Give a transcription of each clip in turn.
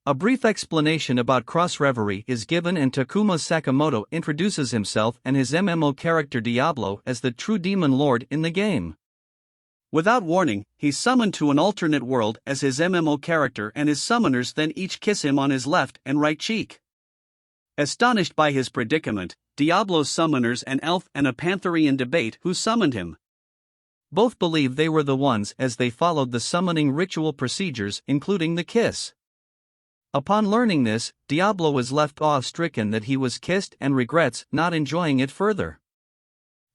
A brief explanation about cross-reverie is given and Takuma Sakamoto introduces himself and his MMO character Diablo as the true demon lord in the game. Without warning, he's summoned to an alternate world as his MMO character, and his summoners then each kiss him on his left and right cheek. Astonished by his predicament, Diablo's summoners, an elf and a pantherian, debate who summoned him. Both believe they were the ones as they followed the summoning ritual procedures, including the kiss. Upon learning this, Diablo is left awe-stricken that he was kissed and regrets not enjoying it further.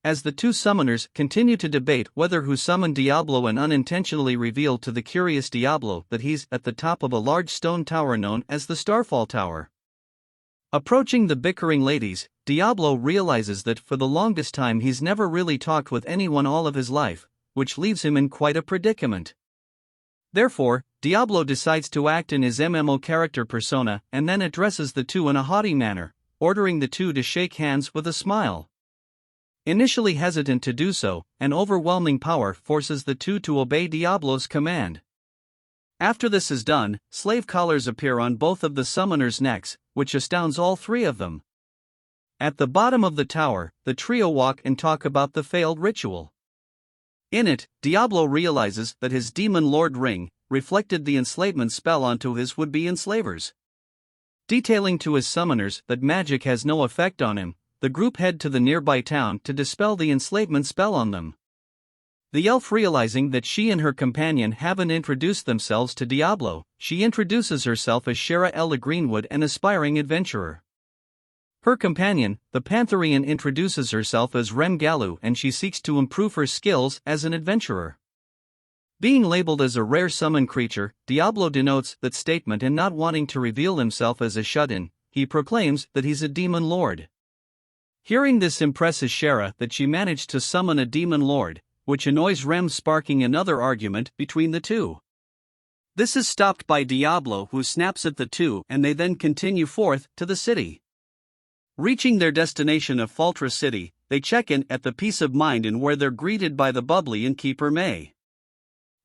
As the two summoners continue to debate whether who summoned Diablo and unintentionally reveal to the curious Diablo that he's at the top of a large stone tower known as the Starfall Tower. Approaching the bickering ladies, Diablo realizes that for the longest time he's never really talked with anyone all of his life, which leaves him in quite a predicament. Therefore, Diablo decides to act in his MMO character persona and then addresses the two in a haughty manner, ordering the two to shake hands with a smile. Initially hesitant to do so, an overwhelming power forces the two to obey Diablo's command. After this is done, slave collars appear on both of the summoners' necks, which astounds all three of them. At the bottom of the tower, the trio walk and talk about the failed ritual. In it, Diablo realizes that his demon lord ring reflected the enslavement spell onto his would-be enslavers. Detailing to his summoners that magic has no effect on him, the group head to the nearby town to dispel the enslavement spell on them. The elf, realizing that she and her companion haven't introduced themselves to Diablo, she introduces herself as Shera Ella Greenwood, an aspiring adventurer. Her companion, the Pantherian, introduces herself as Rem Galu, and she seeks to improve her skills as an adventurer. Being labeled as a rare summon creature, Diablo denotes that statement, and not wanting to reveal himself as a shut-in, he proclaims that he's a demon lord. Hearing this impresses Shera that she managed to summon a demon lord, which annoys Rem, sparking another argument between the two. This is stopped by Diablo, who snaps at the two, and they then continue forth to the city. Reaching their destination of Faltra City, they check in at the Peace of Mind Inn, where they're greeted by the bubbly innkeeper May.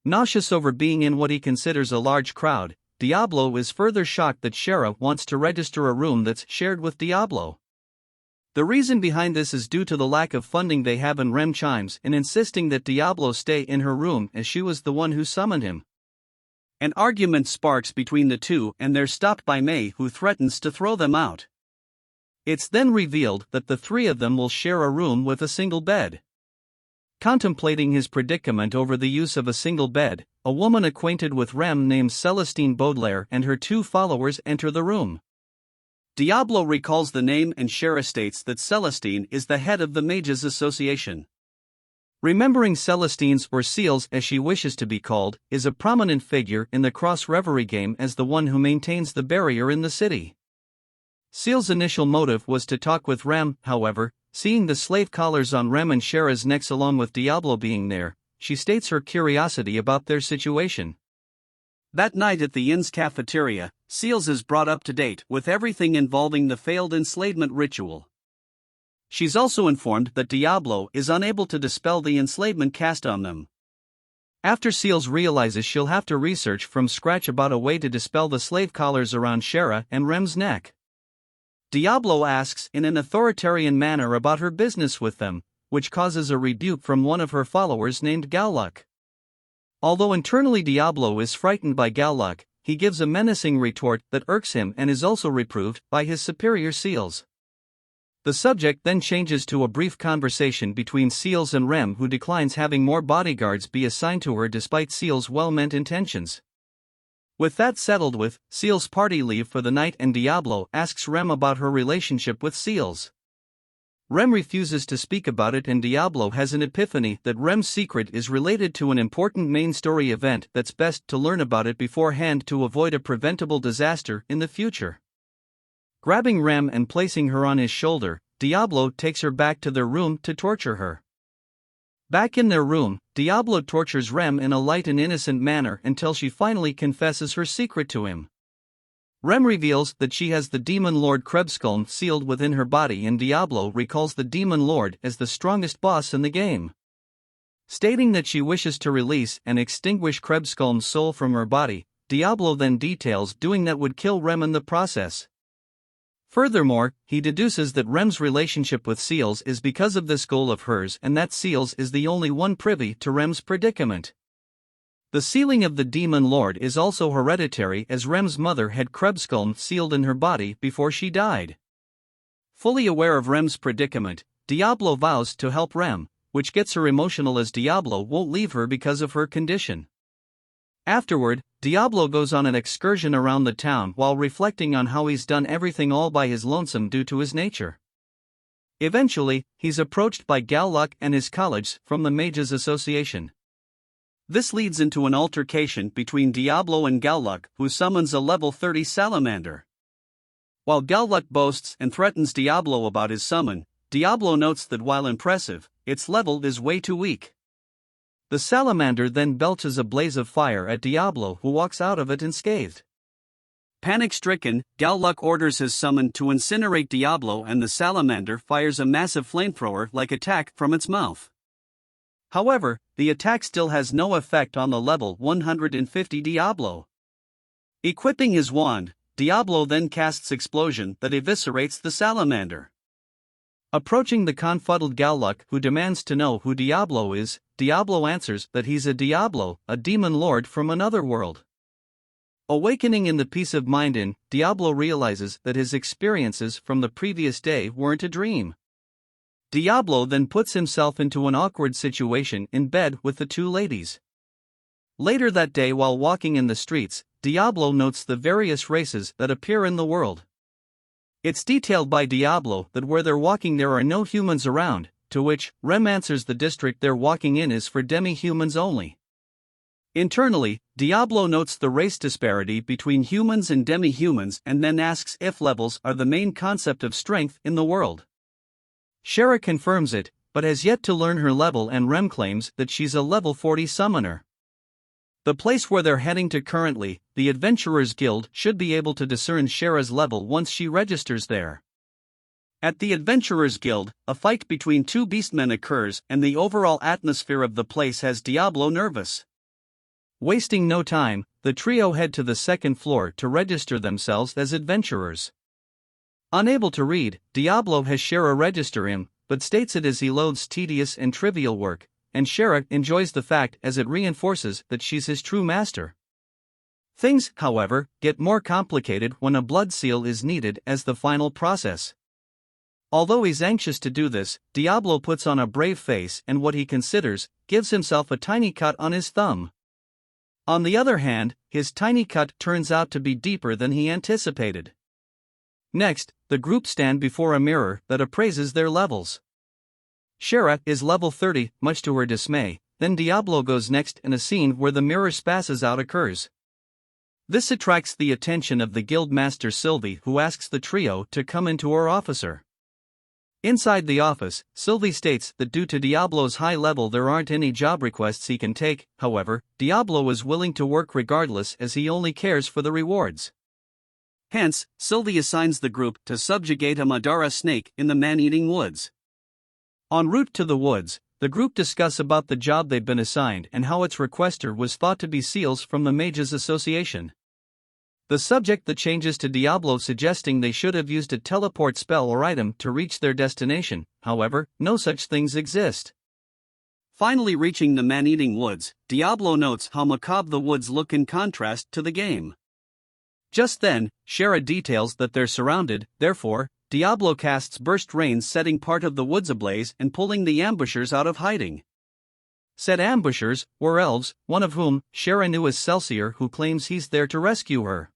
Nauseous over being in what he considers a large crowd, Diablo is further shocked that Shera wants to register a room that's shared with Diablo. The reason behind this is due to the lack of funding they have, and Rem chimes in, insisting that Diablo stay in her room as she was the one who summoned him. An argument sparks between the two, and they're stopped by May, who threatens to throw them out. It's then revealed that the three of them will share a room with a single bed. Contemplating his predicament over the use of a single bed, a woman acquainted with Rem named Celestine Baudelaire and her two followers enter the room. Diablo recalls the name, and Shera states that Celestine is the head of the Mages Association. Remembering Celestine's, or Seals as she wishes to be called, is a prominent figure in the cross-reverie game as the one who maintains the barrier in the city. Seal's initial motive was to talk with Rem, however, seeing the slave collars on Rem and Shera's necks along with Diablo being there, she states her curiosity about their situation. That night at the inn's cafeteria, Seals is brought up to date with everything involving the failed enslavement ritual. She's also informed that Diablo is unable to dispel the enslavement cast on them. After Seals realizes she'll have to research from scratch about a way to dispel the slave collars around Shera and Rem's neck. Diablo asks in an authoritarian manner about her business with them, which causes a rebuke from one of her followers named Galluck. Although internally Diablo is frightened by Galluck, he gives a menacing retort that irks him and is also reproved by his superior Seals. The subject then changes to a brief conversation between Seals and Rem, who declines having more bodyguards be assigned to her despite Seals' well-meant intentions. With that settled with, Seals party leave for the night, and Diablo asks Rem about her relationship with Seals. Rem refuses to speak about it, and Diablo has an epiphany that Rem's secret is related to an important main story event that's best to learn about it beforehand to avoid a preventable disaster in the future. Grabbing Rem and placing her on his shoulder, Diablo takes her back to their room to torture her. Back in their room, Diablo tortures Rem in a light and innocent manner until she finally confesses her secret to him. Rem reveals that she has the Demon Lord Krebskulm sealed within her body, and Diablo recalls the Demon Lord as the strongest boss in the game. Stating that she wishes to release and extinguish Krebskulm's soul from her body, Diablo then details doing that would kill Rem in the process. Furthermore, he deduces that Rem's relationship with Seals is because of this goal of hers and that Seals is the only one privy to Rem's predicament. The sealing of the Demon Lord is also hereditary, as Rem's mother had Krebskulm sealed in her body before she died. Fully aware of Rem's predicament, Diablo vows to help Rem, which gets her emotional as Diablo won't leave her because of her condition. Afterward, Diablo goes on an excursion around the town while reflecting on how he's done everything all by his lonesome due to his nature. Eventually, he's approached by Galluck and his colleagues from the Mages Association. This leads into an altercation between Diablo and Galluck, who summons a level 30 salamander. While Galluck boasts and threatens Diablo about his summon, Diablo notes that while impressive, its level is way too weak. The salamander then belches a blaze of fire at Diablo, who walks out of it unscathed. Panic-stricken, Galluck orders his summon to incinerate Diablo, and the salamander fires a massive flamethrower-like attack from its mouth. However, the attack still has no effect on the level 150 Diablo. Equipping his wand, Diablo then casts Explosion that eviscerates the salamander. Approaching the confuddled Galluck, who demands to know who Diablo is, Diablo answers that he's a Diablo, a demon lord from another world. Awakening in the peace of mind in, Diablo realizes that his experiences from the previous day weren't a dream. Diablo then puts himself into an awkward situation in bed with the two ladies. Later that day, while walking in the streets, Diablo notes the various races that appear in the world. It's detailed by Diablo that where they're walking there are no humans around, to which Rem answers the district they're walking in is for demi-humans only. Internally, Diablo notes the race disparity between humans and demi-humans and then asks if levels are the main concept of strength in the world. Shera confirms it, but has yet to learn her level, and Rem claims that she's a level 40 summoner. The place where they're heading to currently, the Adventurers Guild, should be able to discern Shera's level once she registers there. At the Adventurers Guild, a fight between two beastmen occurs, and the overall atmosphere of the place has Diablo nervous. Wasting no time, the trio head to the second floor to register themselves as adventurers. Unable to read, Diablo has Shera register him, but states it as he loathes tedious and trivial work, and Shera enjoys the fact as it reinforces that she's his true master. Things, however, get more complicated when a blood seal is needed as the final process. Although he's anxious to do this, Diablo puts on a brave face and what he considers gives himself a tiny cut on his thumb. On the other hand, his tiny cut turns out to be deeper than he anticipated. Next, the group stand before a mirror that appraises their levels. Shera is level 30, much to her dismay. Then Diablo goes next, and a scene where the mirror spasses out occurs. This attracts the attention of the guild master Sylvie, who asks the trio to come into her officer. Inside the office, Sylvie states that due to Diablo's high level there aren't any job requests he can take. However, Diablo is willing to work regardless as he only cares for the rewards. Hence, Sylvie assigns the group to subjugate a Madara snake in the man-eating woods. En route to the woods, the group discuss about the job they've been assigned and how its requester was thought to be Seals from the Mages Association. The subject that changes to Diablo suggesting they should have used a teleport spell or item to reach their destination. However, no such things exist. Finally reaching the man-eating woods, Diablo notes how macabre the woods look in contrast to the game. Just then, Shera details that they're surrounded, therefore, Diablo casts Burst Rain, setting part of the woods ablaze and pulling the ambushers out of hiding. Said ambushers were elves, one of whom Shera knew as Celsior, who claims he's there to rescue her.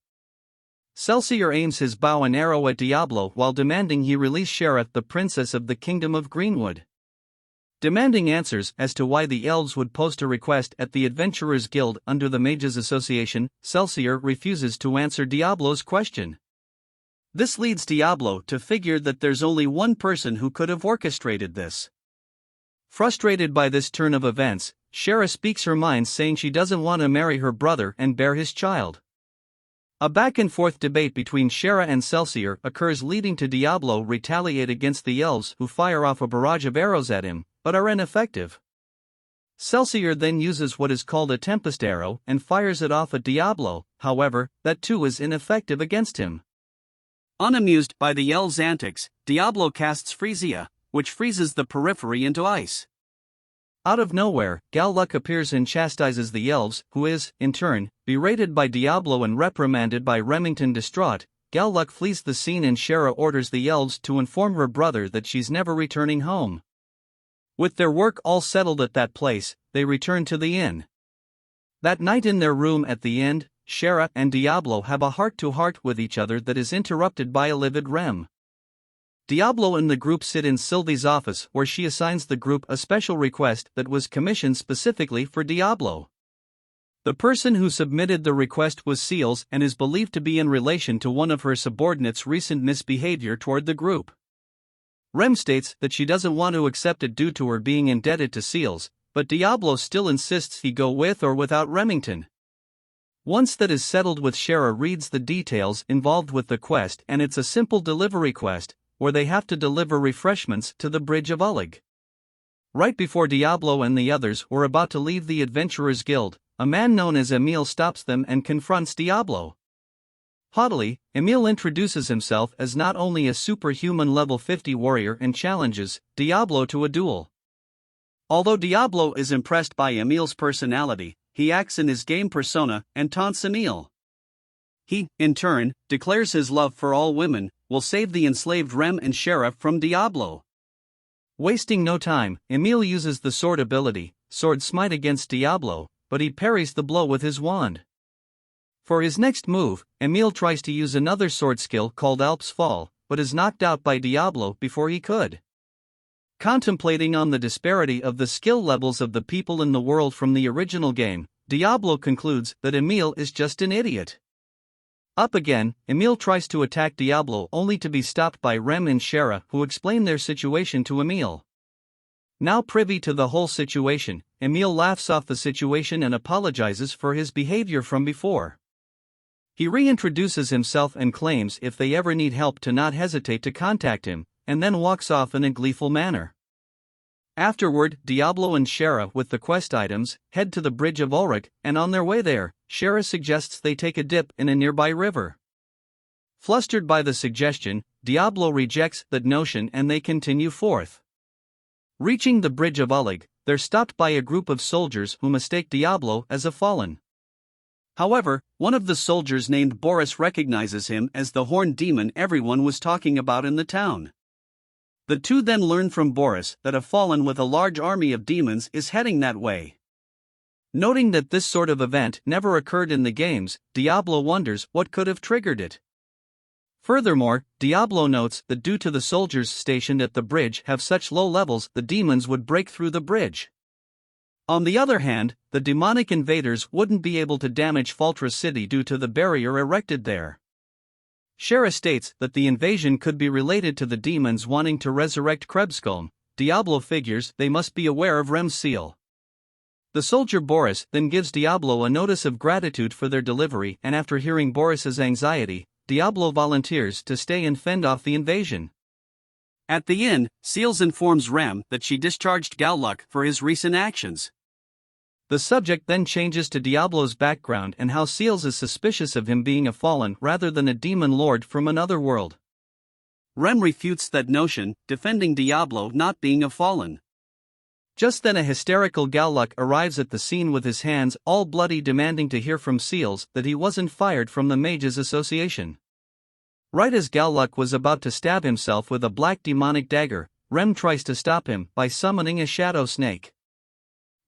Celsior aims his bow and arrow at Diablo while demanding he release Shera, the princess of the Kingdom of Greenwood. Demanding answers as to why the elves would post a request at the Adventurers Guild under the Mages Association, Celsior refuses to answer Diablo's question. This leads Diablo to figure that there's only one person who could have orchestrated this. Frustrated by this turn of events, Shera speaks her mind, saying she doesn't want to marry her brother and bear his child. A back-and-forth debate between Shera and Celsior occurs, leading to Diablo retaliate against the elves, who fire off a barrage of arrows at him, but are ineffective. Celsior then uses what is called a tempest arrow and fires it off at Diablo, however, that too is ineffective against him. Unamused by the elves' antics, Diablo casts Freesia, which freezes the periphery into ice. Out of nowhere, Galluck appears and chastises the elves, who is, in turn, berated by Diablo and reprimanded by Remington. Distraught, Galluck flees the scene and Shera orders the elves to inform her brother that she's never returning home. With their work all settled at that place, they return to the inn. That night in their room at the end, Shera and Diablo have a heart-to-heart with each other that is interrupted by a livid Rem. Diablo and the group sit in Sylvie's office where she assigns the group a special request that was commissioned specifically for Diablo. The person who submitted the request was Seals and is believed to be in relation to one of her subordinates' recent misbehavior toward the group. Rem states that she doesn't want to accept it due to her being indebted to Seals, but Diablo still insists he go with or without Remington. Once that is settled with, Shera reads the details involved with the quest, and it's a simple delivery quest, where they have to deliver refreshments to the Bridge of Ulig. Right before Diablo and the others were about to leave the Adventurers Guild, a man known as Emile stops them and confronts Diablo. Haughtily, Emile introduces himself as not only a superhuman level 50 warrior and challenges Diablo to a duel. Although Diablo is impressed by Emile's personality, he acts in his game persona and taunts Emile. He, in turn, declares his love for all women, will save the enslaved Rem and Shera from Diablo. Wasting no time, Emile uses the sword ability, Sword Smite, against Diablo, but he parries the blow with his wand. For his next move, Emile tries to use another sword skill called Alp's Fall, but is knocked out by Diablo before he could. Contemplating on the disparity of the skill levels of the people in the world from the original game, Diablo concludes that Emile is just an idiot. Up again, Emile tries to attack Diablo only to be stopped by Rem and Shera, who explain their situation to Emile. Now privy to the whole situation, Emile laughs off the situation and apologizes for his behavior from before. He reintroduces himself and claims if they ever need help to not hesitate to contact him, and then walks off in a gleeful manner. Afterward, Diablo and Shera, with the quest items, head to the Bridge of Ulrich, and on their way there, Shera suggests they take a dip in a nearby river. Flustered by the suggestion, Diablo rejects that notion and they continue forth. Reaching the Bridge of Ulig, they're stopped by a group of soldiers who mistake Diablo as a fallen. However, one of the soldiers named Boris recognizes him as the horned demon everyone was talking about in the town. The two then learn from Boris that a fallen with a large army of demons is heading that way. Noting that this sort of event never occurred in the games, Diablo wonders what could have triggered it. Furthermore, Diablo notes that due to the soldiers stationed at the bridge have such low levels, the demons would break through the bridge. On the other hand, the demonic invaders wouldn't be able to damage Fortress City due to the barrier erected there. Shera states that the invasion could be related to the demons wanting to resurrect Krebskulm. Diablo figures they must be aware of Rem's seal. The soldier Boris then gives Diablo a notice of gratitude for their delivery, and after hearing Boris's anxiety, Diablo volunteers to stay and fend off the invasion. At the inn, Seals informs Rem that she discharged Galluck for his recent actions. The subject then changes to Diablo's background and how Seals is suspicious of him being a fallen rather than a demon lord from another world. Rem refutes that notion, defending Diablo not being a fallen. Just then a hysterical Galluck arrives at the scene with his hands all bloody, demanding to hear from Seals that he wasn't fired from the Mages Association. Right as Galluck was about to stab himself with a black demonic dagger, Rem tries to stop him by summoning a shadow snake.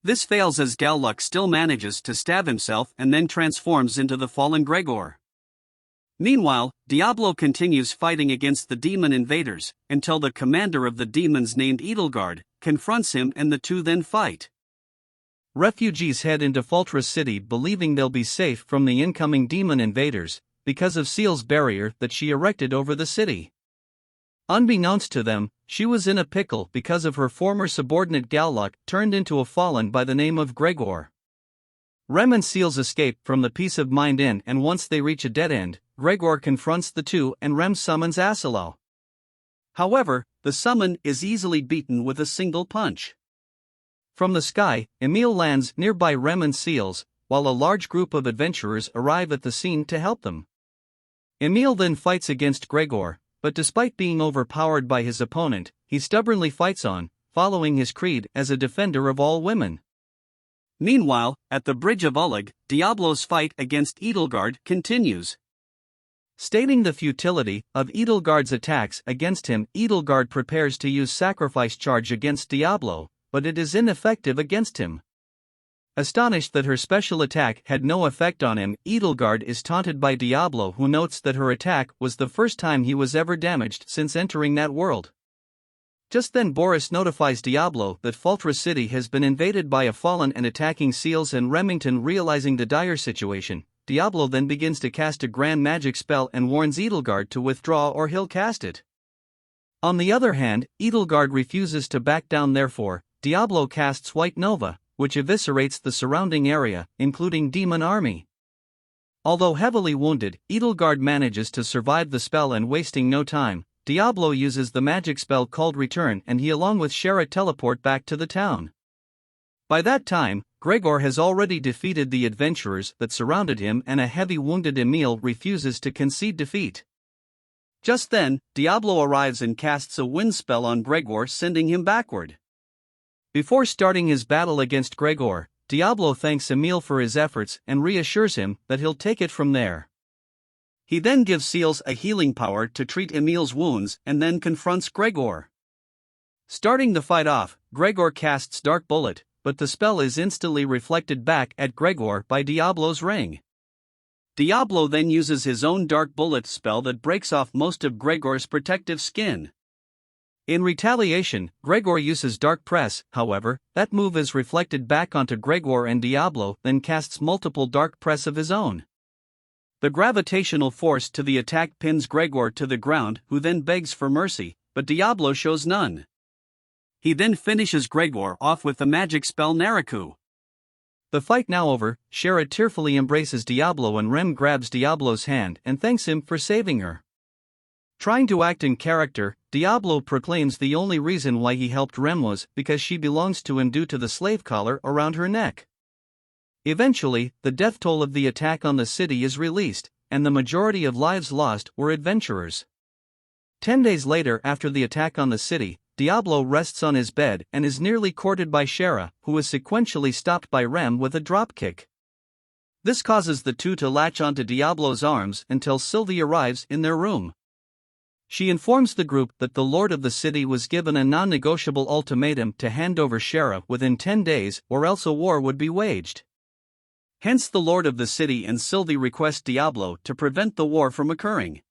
This fails as Galluck still manages to stab himself and then transforms into the fallen Gregor. Meanwhile, Diablo continues fighting against the demon invaders, until the commander of the demons named Edelgard confronts him and the two then fight. Refugees head into Fortress City believing they'll be safe from the incoming demon invaders, because of Seal's barrier that she erected over the city. Unbeknownst to them, she was in a pickle because of her former subordinate Galluck turned into a fallen by the name of Gregor. Rem and Seals escape from the Peace of Mind Inn, and once they reach a dead end, Gregor confronts the two and Rem summons Asilo. However, the summon is easily beaten with a single punch. From the sky, Emile lands nearby Rem and Seals, while a large group of adventurers arrive at the scene to help them. Emile then fights against Gregor, but despite being overpowered by his opponent, he stubbornly fights on, following his creed as a defender of all women. Meanwhile, at the Bridge of Ulig, Diablo's fight against Edelgard continues. Stating the futility of Edelgard's attacks against him, Edelgard prepares to use sacrifice charge against Diablo, but it is ineffective against him. Astonished that her special attack had no effect on him, Edelgard is taunted by Diablo, who notes that her attack was the first time he was ever damaged since entering that world. Just then Boris notifies Diablo that Fortress City has been invaded by a fallen and attacking Seals and Remington. Realizing the dire situation, Diablo then begins to cast a grand magic spell and warns Edelgard to withdraw or he'll cast it. On the other hand, Edelgard refuses to back down. Therefore, Diablo casts White Nova, which eviscerates the surrounding area, including Demon Army. Although heavily wounded, Edelgard manages to survive the spell, and wasting no time, Diablo uses the magic spell called Return, and he along with Shera teleport back to the town. By that time, Gregor has already defeated the adventurers that surrounded him, and a heavy wounded Emile refuses to concede defeat. Just then, Diablo arrives and casts a wind spell on Gregor, sending him backward. Before starting his battle against Gregor, Diablo thanks Emile for his efforts and reassures him that he'll take it from there. He then gives Seals a healing power to treat Emile's wounds and then confronts Gregor. Starting the fight off, Gregor casts Dark Bullet, but the spell is instantly reflected back at Gregor by Diablo's ring. Diablo then uses his own Dark Bullet spell that breaks off most of Gregor's protective skin. In retaliation, Gregor uses Dark Press. However, that move is reflected back onto Gregor, and Diablo then casts multiple Dark Press of his own. The gravitational force to the attack pins Gregor to the ground, who then begs for mercy, but Diablo shows none. He then finishes Gregor off with the magic spell Naraku. The fight now over, Shera tearfully embraces Diablo, and Rem grabs Diablo's hand and thanks him for saving her. Trying to act in character, Diablo proclaims the only reason why he helped Rem was because she belongs to him due to the slave collar around her neck. Eventually, the death toll of the attack on the city is released, and the majority of lives lost were adventurers. 10 days later, after the attack on the city, Diablo rests on his bed and is nearly courted by Shera, who is sequentially stopped by Rem with a dropkick. This causes the two to latch onto Diablo's arms until Sylvie arrives in their room. She informs the group that the Lord of the City was given a non-negotiable ultimatum to hand over Shera within 10 days or else a war would be waged. Hence the Lord of the City and Sylvie request Diablo to prevent the war from occurring.